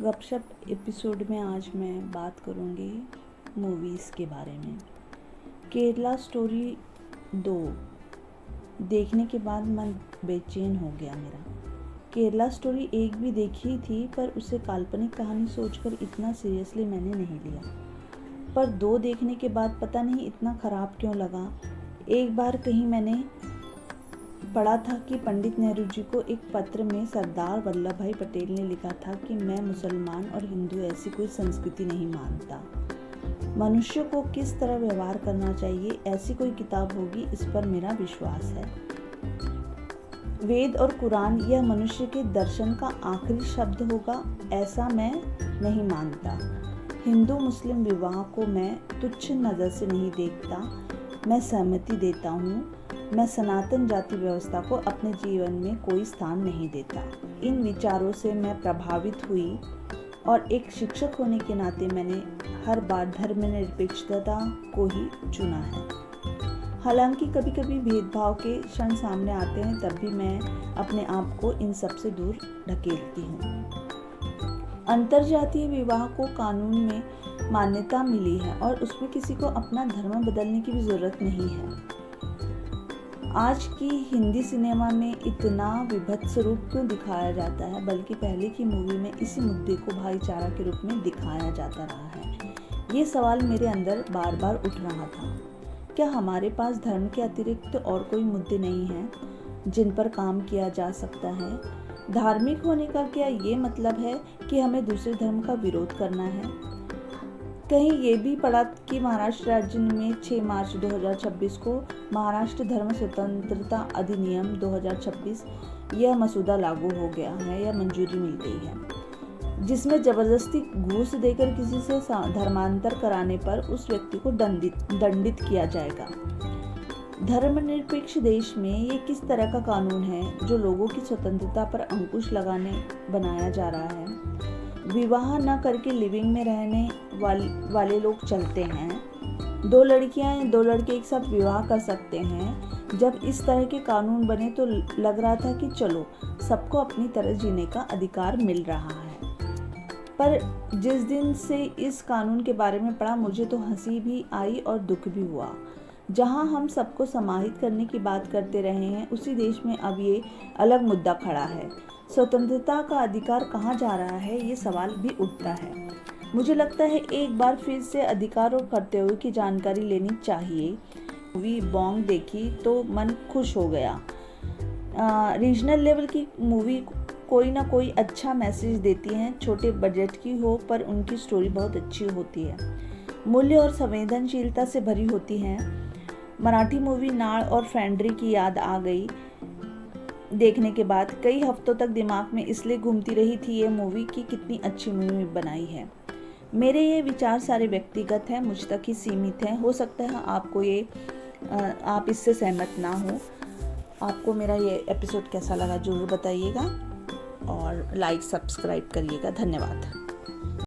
गपशप एपिसोड में आज मैं बात करूँगी मूवीज़ के बारे में। केरला स्टोरी 2 देखने के बाद मन बेचैन हो गया मेरा। केरला स्टोरी 1 भी देखी थी, पर उसे काल्पनिक कहानी सोचकर इतना सीरियसली मैंने नहीं लिया। पर 2 देखने के बाद पता नहीं इतना ख़राब क्यों लगा। एक बार कहीं मैंने पढ़ा था कि पंडित नेहरू जी को एक पत्र में सरदार वल्लभ भाई पटेल ने लिखा था कि मैं मुसलमान और हिंदू ऐसी कोई संस्कृति नहीं मानता। मनुष्य को किस तरह व्यवहार करना चाहिए, ऐसी कोई किताब होगी, इस पर मेरा विश्वास है। वेद और कुरान यह मनुष्य के दर्शन का आखिरी शब्द होगा, ऐसा मैं नहीं मानता। हिंदू मुस्लिम विवाह को मैं तुच्छ नज़र से नहीं देखता, मैं सहमति देता हूँ। मैं सनातन जाति व्यवस्था को अपने जीवन में कोई स्थान नहीं देता। इन विचारों से मैं प्रभावित हुई और एक शिक्षक होने के नाते मैंने हर बार धर्मनिरपेक्षता को ही चुना है। हालांकि कभी कभी भेदभाव के क्षण सामने आते हैं, तब भी मैं अपने आप को इन सब से दूर ढकेलती हूँ। अंतरजातीय विवाह को कानून में मान्यता मिली है और उसमें किसी को अपना धर्म बदलने की भी ज़रूरत नहीं है। आज की हिंदी सिनेमा में इतना विभत्स रूप क्यों दिखाया जाता है, बल्कि पहले की मूवी में इसी मुद्दे को भाईचारा के रूप में दिखाया जाता रहा है। ये सवाल मेरे अंदर बार बार उठ रहा था। क्या हमारे पास धर्म के अतिरिक्त और कोई मुद्दे नहीं हैं जिन पर काम किया जा सकता है? धार्मिक होने का क्या ये मतलब है कि हमें दूसरे धर्म का विरोध करना है? कहीं ये भी पढ़ा कि महाराष्ट्र राज्य में 6 मार्च 2026 को महाराष्ट्र धर्म स्वतंत्रता अधिनियम 2026 यह मसूदा लागू हो गया है या मंजूरी मिल गई है, जिसमें जबरदस्ती घूस देकर किसी से धर्मांतर कराने पर उस व्यक्ति को दंडित किया जाएगा। धर्मनिरपेक्ष देश में ये किस तरह का कानून है जो लोगों की स्वतंत्रता पर अंकुश लगाने बनाया जा रहा है? विवाह न करके लिविंग में रहने वाले लोग चलते हैं। 2 लड़कियां या 2 लड़के एक साथ विवाह कर सकते हैं। जब इस तरह के कानून बने तो लग रहा था कि चलो सबको अपनी तरह जीने का अधिकार मिल रहा है। पर जिस दिन से इस कानून के बारे में पढ़ा, मुझे तो हंसी भी आई और दुख भी हुआ। जहां हम सबको समाहित करने की बात करते रहे हैं, उसी देश में अब ये अलग मुद्दा खड़ा है। स्वतंत्रता का अधिकार कहाँ जा रहा है, ये सवाल भी उठता है। मुझे लगता है एक बार फिर से अधिकार और कर्तव्यों की जानकारी लेनी चाहिए। मूवी बॉन्ग देखी तो मन खुश हो गया। रीजनल लेवल की मूवी कोई ना कोई अच्छा मैसेज देती हैं, छोटे बजट की हो पर उनकी स्टोरी बहुत अच्छी होती है, मूल्य और संवेदनशीलता से भरी होती हैं। मराठी मूवी नाळ और फैंड्री की याद आ गई देखने के बाद। कई हफ्तों तक दिमाग में इसलिए घूमती रही थी ये मूवी कि कितनी अच्छी मूवी बनाई है। मेरे ये विचार सारे व्यक्तिगत हैं, मुझ तक ही सीमित हैं। हो सकता है आप इससे सहमत ना हो। आपको मेरा ये एपिसोड कैसा लगा ज़रूर बताइएगा और लाइक सब्सक्राइब करिएगा। धन्यवाद।